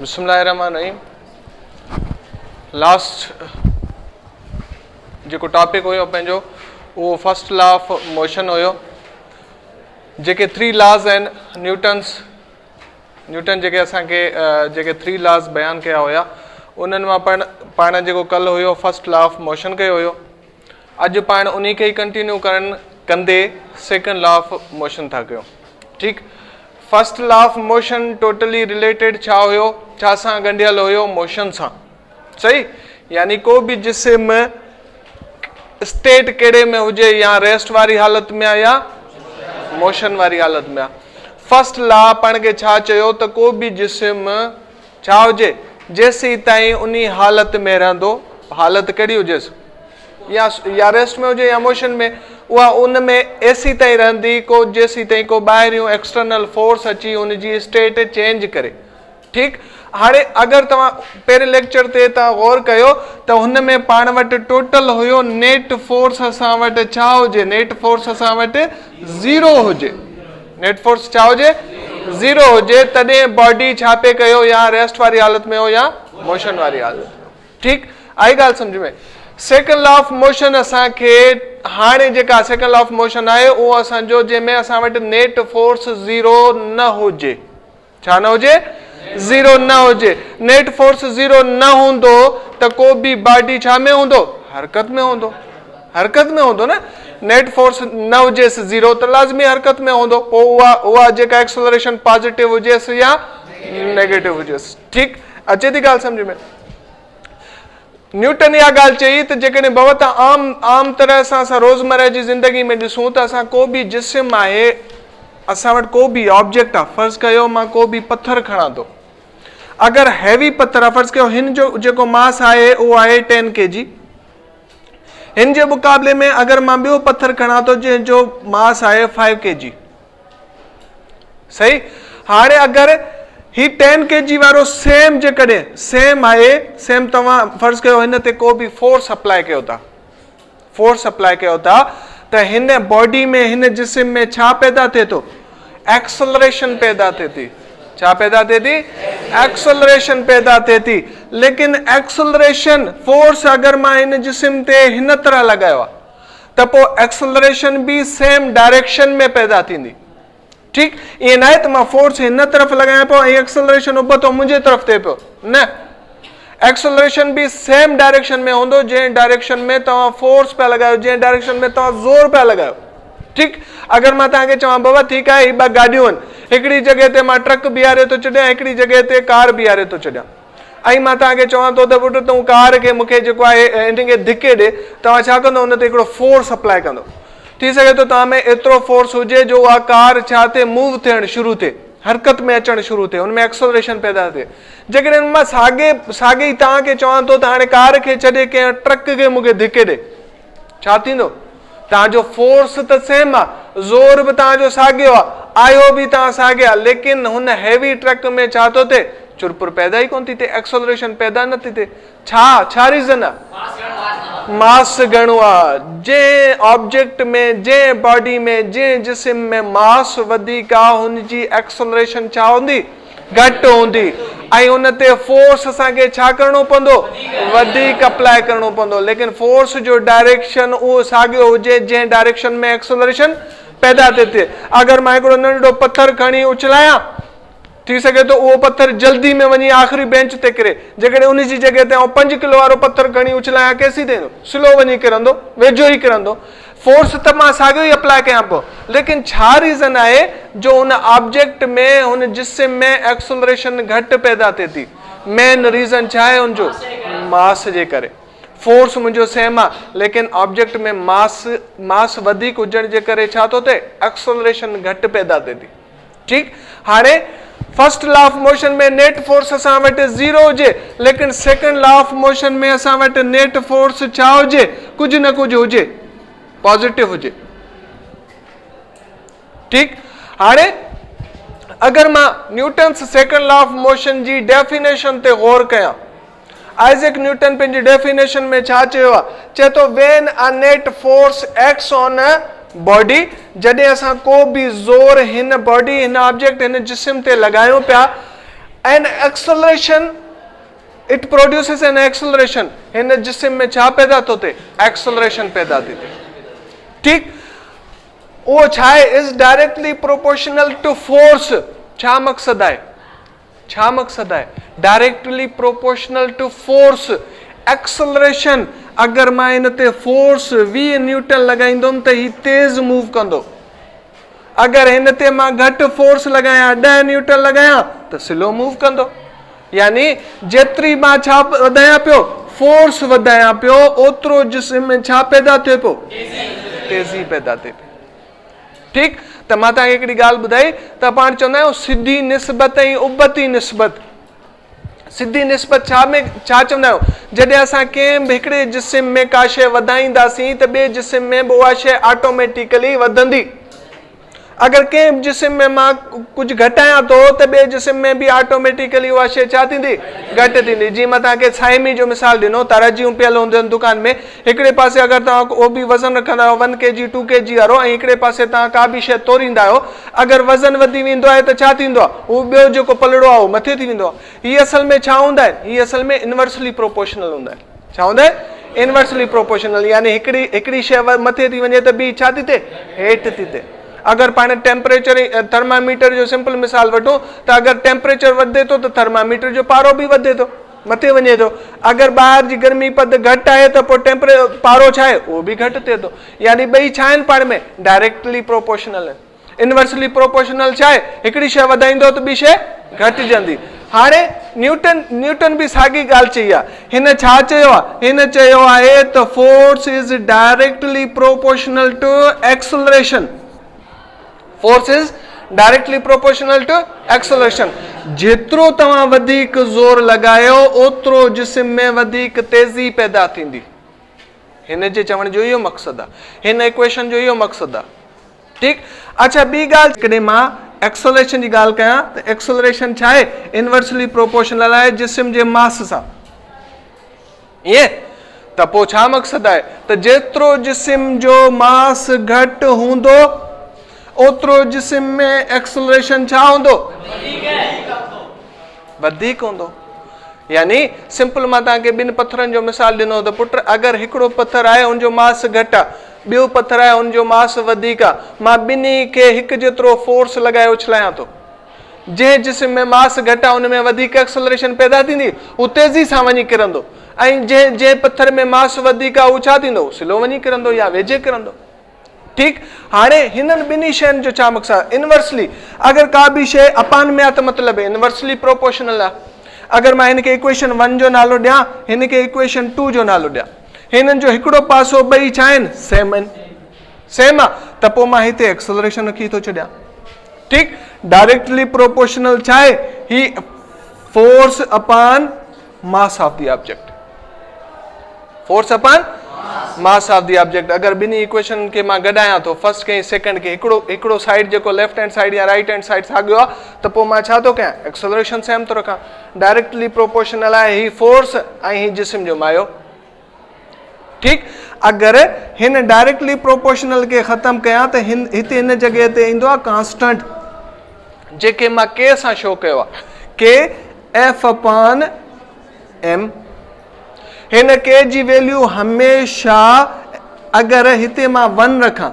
बिस्मिल्लाहिर्रहमानिर्रहीम। लास्ट जेको टॉपिक हुयो पंहिंजो उहो फर्स्ट लॉ ऑफ मोशन हुयो। जेके 3 लॉज आहिनि न्यूटन जेके असांखे जेके 3 लॉज बयानु कया हुया उन्हनि मां पाण जेको कल्ह हुयो फर्स्ट लॉ ऑफ मोशन कयो हुयो। अॼु पाण उन्ही खे ई कंटिन्यू कंदे सेकंड लॉ ऑफ मोशन था कयूं। ठीकु। First law of motion totally related छा हुयो, छा सां ॻंढियल हुयो, मोशन सां। सही। यानी को बि जिस्म स्टेट कहिड़े में हुजे, या रेस्ट वारी हालत में आहे या मोशन वारी हालत में आहे। फर्स्ट लॉ पाण खे छा चयो त को बि जिस्म छा हुजे, जेसीं ताईं उन हालत में रहंदो, हालत कहिड़ी हुजेसि, या रेस्ट में हुजे या मोशन में, उहा उन में एसी ताईं रहंदी, को जेसीं ताईं को ॿाहिरियों एक्सटर्नल फोर्स अची उनजी स्टेट चेंज करे। ठीकु। हाणे अगरि तव्हां पहिरें लेक्चर ते तव्हां गौर कयो त हुन में पाण वटि टोटल हुयो नेट फोर्स असां वटि छा हुजे, नेट फोर्स असां वटि 0 हुजे। नेट फोर्स छा हुजे, 0 हुजे, तॾहिं बॉडी छा पे कयो, या रेस्ट वारी हालत में हो या मोशन वारी हालत में। ठीकु। आई ॻाल्हि सम्झ में। सेकंड लॉ ऑफ मोशन असांखे हाणे जेका सेकंड लॉ ऑफ मोशन आहे उहो असांजो जंहिंमें असां वटि नेट फोर्स 0 न हुजे। छा न हुजे, 0 न हुजे। नेट फोर्स 0 न हूंदो त को बि बॉडी छा में हूंदो, हरकत में हूंदो। हरकत में हूंदो न। नेट फोर्स न हुजेसि 0 त लाज़मी हरकत में हूंदो। पोइ उहा जेका एक्सेलरेशन पॉजिटिव हुजेसि या नेगेटिव हुजेसि। ठीकु। अचे थी ॻाल्हि सम्झ में। न्यूटन इहा ॻाल्हि चई त जेकॾहिं बाबा आम तरह सां असां रोज़मर्रा जी ज़िंदगी में ॾिसूं त असां को बि जिस्म आहे, असां वटि को बि ऑब्जेक्ट आहे, फ़र्ज़ु कयो मां को बि पत्थर खणां थो, अगरि हैवी पत्थर आहे, फ़र्ज़ु कयो हिन जो जेको मास आहे उहो आहे 10 kg, हिन जे मुक़ाबले में अगरि मां ॿियो पत्थर खणां थो जंहिंजो मास आहे 5 kg। सही। हाणे अगरि ही 10 kg वारो सेम जेकॾहिं सेम आहे, सेम तव्हां फ़र्ज़ु कयो हिन ते को बि फोर्स अप्लाई कयो था, फोर्स अप्लाई कयो था त हिन बॉडी में, हिन जिस्म में छा पैदा थिए थो, एक्सेलरेशन पैदा थिए थी। छा पैदा थिए थी, एक्सेलरेशन पैदा थिए थी। लेकिन एक्सेलरेशन फोर्स अगरि मां हिन जिस्म ते हिन तरह लॻायो आहे त पोइ एक्सेलरेशन बि सेम डायरेक्शन में पैदा थींदी। ठीकु। ईअं न आहे त मां फोर्स हिन तरफ़ लॻायां पियो ऐं एक्सेलरेशन उबतो मुंहिंजे तरफ़ थिए पियो, न। एक्सेलरेशन बि सेम डायरेक्शन में हूंदो, जंहिं डायरेक्शन में तव्हां फोर्स पिया लॻायो, जंहिं डायरेक्शन में तव्हां ज़ोर पिया लॻायो। ठीकु। अगरि मां तव्हांखे चवां बाबा ठीकु आहे, ही 2 गाॾियूं आहिनि, हिकिड़ी जॻह ते मां ट्रक बीहारे थो छॾियां, हिकिड़ी जॻह ते कार बीहारे थो छॾियां, ऐं मां तव्हांखे चवां थो त पुटु तूं कार खे मूंखे जेको आहे इन खे धिके ॾे, तव्हां छा कंदो, हुन ते हिकिड़ो फोर्स अप्लाई कंदो। थी सघे थो तव्हां में एतिरो फोर्स हुजे जो उहा कार छा थिए, मूव थियणु शुरू थिए, हरकत में अचणु शुरू थिए, हुनमें एक्सेलरेशन पैदा थिए। जेकॾहिं मां साॻे ई तव्हांखे चवां थो त हाणे कार खे छॾे कंहिं ट्रक खे मूंखे धिके ॾे, छा थींदो, तव्हांजो फोर्स त सेम आहे, ज़ोर बि तव्हांजो साॻियो आहे, आयो बि तव्हां साॻिया, लेकिन हुन हैवी ट्रक में छा थो थिए, चुरपुर पैदा ई कोन थी थिए, एक्सेलरेशन पैदा नथी थिए। छा रीज़न आहे, मास घणो आहे। जंहिं ऑब्जेक्ट में, जंहिं बॉडी में, जंहिं जिस्म में मास वधीक आहे हुनजी एक्सेलरेशन छा हूंदी, घटि हूंदी, ऐं हुन ते फोर्स असांखे छा करिणो पवंदो, वधीक अप्लाई करिणो पवंदो। लेकिन फोर्स जो डायरेक्शन उहो साॻियो हुजे जंहिं डायरेक्शन में एक्सेलरेशन पैदा थिए। अगरि मां हिकिड़ो नंढो पत्थर खणी उछलायां, थी सघे थो उहो पत्थर जल्दी में वञी आख़िरी बेंच ते किरे, जेकॾहिं उन जी जॻह ते 5 किलो वारो पत्थर खणी उछलायां, केसी थिए, स्लो वञी किरंदो, वेझो ई किरंदो। फोर्स त मां साॻियो ई अप्लाई कयां पियो, लेकिन छा रीज़न आहे जो हुन ऑब्जेक्ट में, हुन जिस्म में एक्सेलरेशन घटि पैदा थिए थी। मेन रीज़न छा आहे हुनजो, मास जे करे। फोर्स मुंहिंजो सेम आहे, लेकिन ऑब्जेक्ट में मास वधीक हुजण जे करे छा थो थिए, एक्सेलरेशन घटि पैदा थिए थी। ठीकु। हाणे फर्स्ट लॉ ऑफ मोशन में नेट फोर्स असां वटि 0 हुजे, लेकिन सेकंड लॉ ऑफ मोशन में असां वटि नेट फोर्स छा हुजे, कुझु न कुझु हुजे, पॉजिटिव हुजे। ठीकु। हाणे अगरि मां Newton's second law of motion जी डेफिनेशन ते गौर कयां, आइज़ैक न्यूटन पंहिंजी डेफिनेशन में छा चयो आहे, चए थो when a net force acts on a body, जॾहिं असां को बि ज़ोर हिन बॉडी, हिन ऑब्जेक्ट, हिन जिस्म ते लॻायूं पिया, an acceleration, it produces an acceleration. हिन जिस्म में छा पैदा थो थिए? एक्सेलरेशन पैदा थी थिए। ठीक, वो छा आहे? Is directly proportional to force. छा मकसद आहे? छा मकसद आहे? Directly proportional to force. Acceleration, अगर मां इन ते फोर्स 20 न्यूटन लगाईंदुमि त ही तेज मूव कंदो। अगर हिन ते मां घटि फोर्स लगाया, 10 न्यूटन लगाया त स्लो मूव कंदो। यानी जेतिरी मां छा वधाया पियो? फोर्स वधाया पियो, ओतिरो जिस्म में छा पैदा थिए पियो? तेज़ी पैदा थिए पई। ठीक, त मां तव्हांखे हिकिड़ी ॻाल्हि ॿुधाई त पाण चवंदा आहियूं सिधी निस्बत ऐं उबती निस्बत। सिधी निस्बत छा चवंदा आहियूं? जॾहिं असां कंहिं बि हिकिड़े जिस्म में का शइ वधाईंदासीं त ॿिए जिस्म में बि उहा शइ ऑटोमेटिकली वधंदी। अगर कंहिं जिस्म में मां कुछ घटाया तो त ॿिए जिस्म में भी ऑटोमेटिकली उहा शइ छा थींदी? घटि थींदी। जीअं मां तव्हांखे साइमी जो मिसाल ॾिनो, तराजियूं पियल हूंदियूं आहिनि दुकान में। हिकिड़े पासे अगर तव्हां उहो बि वज़न रखंदा आहियो 1 kg 2 kg वारो, ऐं हिकिड़े पासे तव्हां का बि शइ तोरींदा आहियो, अगर वज़न वधी वेंदो आहे त छा थींदो आहे? उहो ॿियो जेको पलड़ो आहे उहो मथे थी वेंदो आहे। हीअ असल में छा हूंदा आहिनि? हीअ असल में इनवर्सली प्रोपोर्शनल हूंदा आहिनि। छा हूंदा आहिनि? Inversely proportional. यानी हिकिड़ी शइ मथे थी वञे त ॿी छा थी थिए? हेठि थी थिए। अगर पाण टेम्परेचर थर्मामीटर जो सिंपल मिसाल वठूं त अगर टेम्परेचर वधे थो त थर्मामीटर जो पारो भी वधे थो, मथे वञे थो। अगर ॿाहिरि जी गर्मी पद घटि आहे त पोइ पारो छा आहे? उहो भी घटि थिए थो। यानी ॿई छा आहिनि पाण में? डायरेक्टली प्रोपोर्शनल आहिनि। इनवर्सली प्रोपोर्शनल छा आहे? हिकिड़ी शइ वधाईंदो त ॿी शइ घटिजंदी। हाणे न्यूटन भी साॻी ॻाल्हि चई आहे। हिन छा चयो आहे? हिन चयो आहे त force is directly proportional to acceleration. Force is directly proportional to acceleration. जेतिरो तव्हां वधीक ज़ोर लगायो ओतिरो जिस्म में वधीक तेज़ी पैदा थींदी। हिन जे चवण जो इहो मक़सद आहे, हिन इक्वेशन जो इहो मक़सद आहे। ठीक, अच्छा ॿी ॻाल्हि कॾहिं मां एक्सेलरेशन जी ॻाल्हि कयां त एक्सेलरेशन छा आहे? इनवर्सली प्रोपोर्शनल आहे जिस्म जे मास सां। ईअं त पोइ छा मक़सद आहे? त जेतिरो जिस्म जो मास घटि हूंदो ओतिरो जिस्म में एक्सेलरेशन छा हूंदो? वधीक हूंदो। यानी सिंपल मां तव्हांखे ॿिनि पत्थरनि जो मिसाल ॾिनो त पुट अगर हिकिड़ो पत्थर आहे उनजो मास घटि आहे, ॿियो पत्थर आहे उनजो मास वधीक आहे, मां ॿिन्ही खे हिकु जेतिरो फोर्स लॻाए उछलायां थो। जंहिं जिस्म में मास घटि आहे उन में वधीक एक्सेलरेशन पैदा थींदी, उहो तेज़ी सां वञी किरंदो। ऐं जंहिं पत्थर में मास वधीक आहे उहो छा थींदो? स्लो वञी किरंदो या वेझे किरंदो। ठीक, हाणे हिननि ॿिन्ही शयुनि जो छा मक़सदु? इनवर्सली। अगर का भी शइ अपान में आहे त मतिलबु इनवर्सली प्रोपोर्शनल आहे। अगर मां हिनखे इक्वेशन 1 जो नालो ॾियां, हिनखे इक्वेशन 2 जो नालो ॾियां, हिननि जो हिकिड़ो पासो ॿई छा आहिनि? सेम आहिनि। सेम आहे त पोइ मां हिते एक्सेलरेशन रखी थो छॾियां। ठीक, डायरेक्टली प्रोपोर्शनल छा आहे? ही force upon mass of the object. Force upon mass of the object. अगर ॿिन्ही इक्वेशन के मां गॾायां थो, फर्स्ट के सेकंड के, हिकिड़ो साइड जेको लेफ्ट हैंड साइड या राइट हैंड साइड साॻियो आहे, त पोइ मां छा थो कयां? एक्सेलरेशन सेम थो रखां। डायरेक्टली प्रोपोर्शनल आहे ही फोर्स ऐं ही जिस्म जो मायो। ठीक, अगर हिन डायरेक्टली प्रोपोर्शनल के ख़त्म कयां त हिते हिन जॻह ते ईंदो आहे कांस्टेंट, जेके मां के सां शो कयो आहे, के एफ अपॉन एम। हिन के जी वैल्यू हमेशा अगर हिते मां 1 रखां,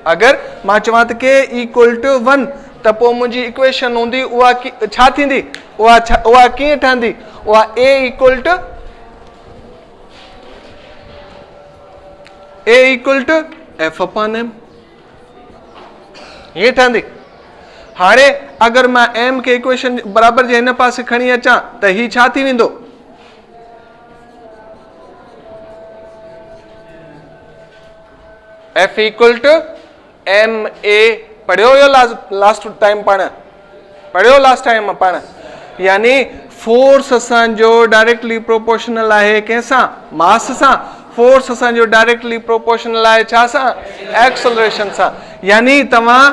अगर मां चवां त के इक्वल टू 1 त पोइ मुंहिंजी इक्वेशन हूंदी उहा छा थींदी? उहा कीअं ठहंदी? उहा a equal to F upon m हीअं ठहंदी। हाणे अगर मां एम के इक्वेशन बराबर जे हिन पासे खणी अचां त ही छा थी वेंदो? F equal to M A. पढ़ियो हुयो लास्ट टाइम पाण? पढ़ियो लास्ट टाइम पाण? यानी फोर्स असांजो डायरेक्टली प्रोपोर्शनल आहे कंहिंसां? मास सां। फोर्स असांजो डायरेक्टली प्रोपोर्शनल आहे छा सां? एक्सेलरेशन सां। यानी तव्हां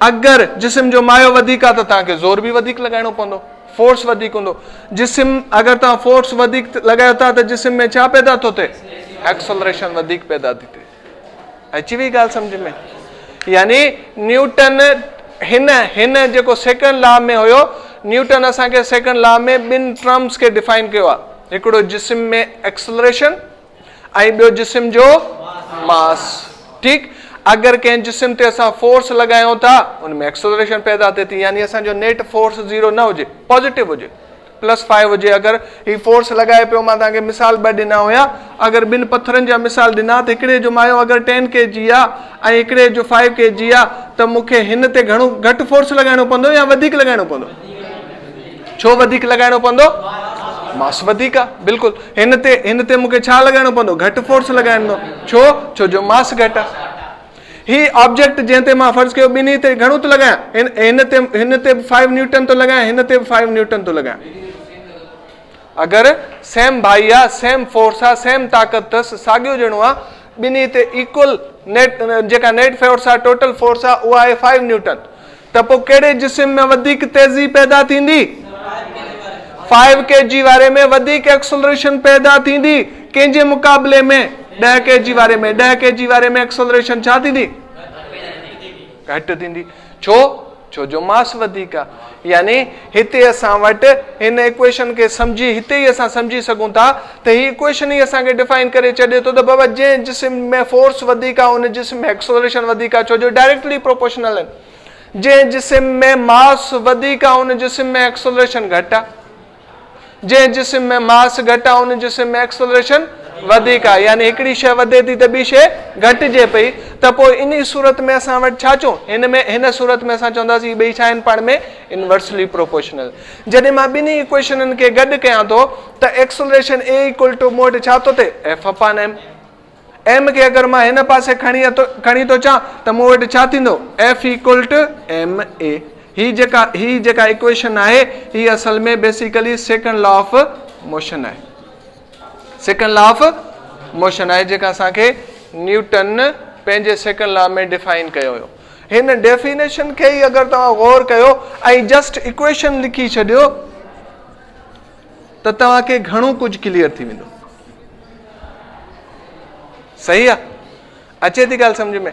अगर जिस्म जो मायो वधीक आहे त तव्हांखे ज़ोर बि वधीक लॻाइणो पवंदो, फोर्स वधीक हूंदो। जिस्म अगर तव्हां फोर्स वधीक लॻायो था त जिस्म में छा पैदा थो थिए? एक्सेलरेशन वधीक पैदा थी थिए। अची वई ॻाल्हि सम्झ में? यानी न्यूटन हिन जेको सेकंड लॉ में हुयो, न्यूटन असांखे सेकंड लॉ में ॿिनि टर्म्स खे डिफाइन कयो आहे, हिकिड़ो जिस्म में एक्सेलरेशन ऐं ॿियो जिस्म जो मास। ठीक, अगर कंहिं जिस्म ते असां फोर्स लॻायूं था उनमें एक्सेलरेशन पैदा थिए थी, यानी असांजो नेट फोर्स 0 न हुजे, पॉजिटिव हुजे, +5 हुजे। अगर ही फोर्स लगाए पियो, मां तव्हांखे मिसाल ॿ ॾिना हुया, अगर ॿिनि पत्थरनि जा मिसाल ॾिना त हिकिड़े जो मायो अगर 10 kg आहे ऐं हिकिड़े जो 5 kg आहे, त मूंखे हिन ते घटि फोर्स लॻाइणो पवंदो या वधीक लॻाइणो पवंदो? छो वधीक लॻाइणो पवंदो? मास वधीक आहे, बिल्कुलु। हिन ते मूंखे छा लॻाइणो पवंदो? घटि फोर्स लॻाइणो। छो जो मास घटि आहे। ही ऑब्जेक्ट जंहिं ते मां फर्ज़ कयो ॿिन्ही ते घणो थो लॻायां, हिन ते 5 न्यूटन थो लॻायां, हिन ते 5 न्यूटन थो लॻायां। अगर सेम भाई आहे, सेम फोर्स आहे, सेम ताक़त अथसि, साॻियो ॼणो आहे, ॿिन्ही ते इक्वल जेका नेट फोर्स आहे, टोटल फोर्स आहे, उहा आहे 5 न्यूटन, त पोइ कहिड़े जिस्म में वधीक तेज़ी पैदा थींदी? 5 kg वारे में वधीक एक्सेलरेशन पैदा थींदी। कंहिंजे मुक़ाबले में? 10 kg वारे में। 10 kg वारे में एक्सेलरेशन छा थींदी? घटि थींदी। छो जो मास वधीक आहे। यानी हिते असां वटि हिन इक्वेशन खे सम्झी, हिते ई असां सम्झी सघूं था त ही इक्वेशन ई असांखे डिफाइन करे छॾे थो त बाबा जंहिं जिस्म में फोर्स वधीक आहे उन जिस्म में एक्सेलरेशन वधीक आहे, छो जो डायरेक्टली प्रोपोर्शनल आहिनि। जंहिं जिस्म में मास वधीक आहे उन जिस्म में एक्सेलरेशन घटि आहे, जंहिं जिस्म में मास घटि आहे उन जिस्म में एक्सेलरेशन वधीक आहे। यानी हिकिड़ी शइ वधे थी त ॿी शइ घटिजे पई, त पोइ इन सूरत में असां वटि छा चऊं? हिन सूरत में असां चवंदासीं ॿई छा आहिनि पाण में? Inversely proportional. जॾहिं मां ॿिन्ही इक्वेशननि खे गॾु कयां थो त एक्सेलरेशन A = मूं वटि छा थो थिए? F/m। m खे अगरि मां हिन पासे खणी थो अचां त मूं वटि छा थींदो? F = ma। ही जेका इक्वेशन आहे ही असल में basically second law of motion आहे। सेकंड लॉ ऑफ मोशन आहे जेका असांखे न्यूटन पंहिंजे सेकंड लॉ में डिफाइन कयो हुयो। हिन डेफिनेशन खे ई अगरि तव्हां गौर कयो ऐं जस्ट इक्वेशन लिखी छॾियो त तव्हांखे घणो कुझु क्लियर थी वेंदो। सही आहे? अचे थी ॻाल्हि सम्झ में?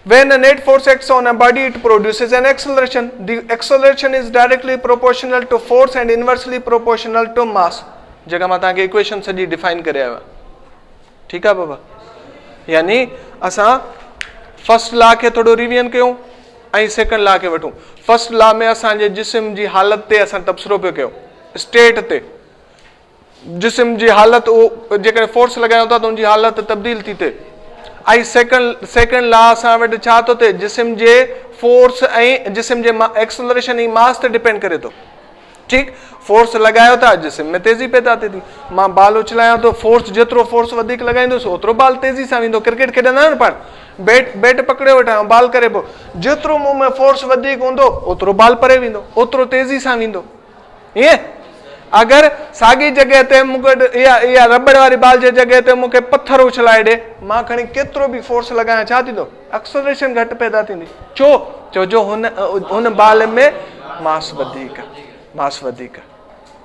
When a net force acts on a body, it produces an acceleration. The acceleration is directly proportional to force and inversely proportional to mass. जेका मां तव्हांखे इक्वेशन सॼी डिफाइन करे आयो आहियां। ठीकु आहे बाबा? यानी असां फर्स्ट लॉ खे थोरो रिविजन कयूं ऐं सेकंड लॉ खे वठूं। फर्स्ट लॉ में असांजे जिस्म जी हालत ते असां तबसरो पियो कयो, स्टेट ते। जिस्म जी हालत, उहो जेकॾहिं फोर्स लॻायूं था त उनजी हालत तब्दील थी थिए। ऐं सेकंड लॉ असां वटि छा थो थिए? जिस्म जे फोर्स ऐं जिस्म जे एक्सेलरेशन ऐं मास ते डिपेंड करे थो। ठीकु, फोर्स लॻायो था, जिस्म में तेज़ी पैदा थिए थी। मां बाल उछलायां थो, जेतिरो फोर्स वधीक लॻाईंदुसि ओतिरो बाल तेज़ी सां वेंदो। क्रिकेट खेॾंदा आहियो न पाण, बैट पकड़े वठां, बाल करे पोइ, जेतिरो मूं में फोर्स वधीक हूंदो ओतिरो बाल परे वेंदो, ओतिरो तेज़ी सां वेंदो। ईअं अगरि साॻी जॻह ते मूंखे इहा रबड़ वारी बाल जे जॻह ते मूंखे पथर उछलाए ॾे, मां खणी केतिरो बि फोर्स लॻायां, छा थींदो? एक्सेलरेशन घटि पैदा थींदी। छो जो हुन बाल में मास वधीक आहे।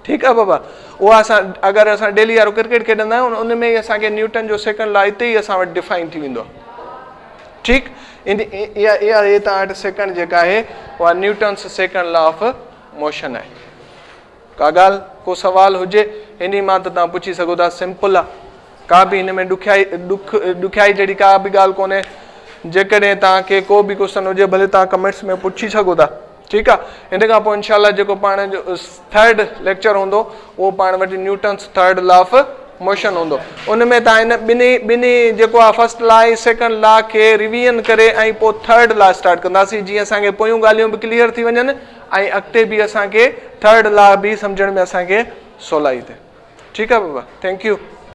ठीकु आहे बाबा? उहा अगरि असां डेली वारो क्रिकेट खेॾंदा आहियूं उन में ई असांखे न्यूटन जो सेकंड लॉ हिते ई असां वटि डिफाइन थी वेंदो आहे। ठीकु, इहा तव्हां वटि सेकंड जेका आहे उहा Newton's second law of motion आहे। का ॻाल्हि, को सवाल हुजे इन मां त तव्हां पुछी सघो था। सिंपल आहे, का बि हिन में ॾुखियाई जहिड़ी का बि ॻाल्हि कोन्हे। जेकॾहिं तव्हांखे को बि क्वेश्चन हुजे भले तव्हां कमेंट्स में पुछी सघो था। ठीकु आहे, हिन खां पोइ इनशाला जेको पाण जो थर्ड लेक्चर हूंदो उहो पाण वटि Newton's third law of motion हूंदो। उन में तव्हां हिन ॿिन्ही जेको आहे फर्स्ट लॉ ऐं सेकंड लॉ खे रिविजन करे ऐं पोइ थर्ड लॉ स्टार्ट कंदासीं, जीअं असांखे पोयूं ॻाल्हियूं बि क्लियर थी वञनि ऐं अॻिते बि असांखे थर्ड लॉ बि सम्झण में असांखे सवलाई थिए। ठीकु आहे बाबा? Thank U.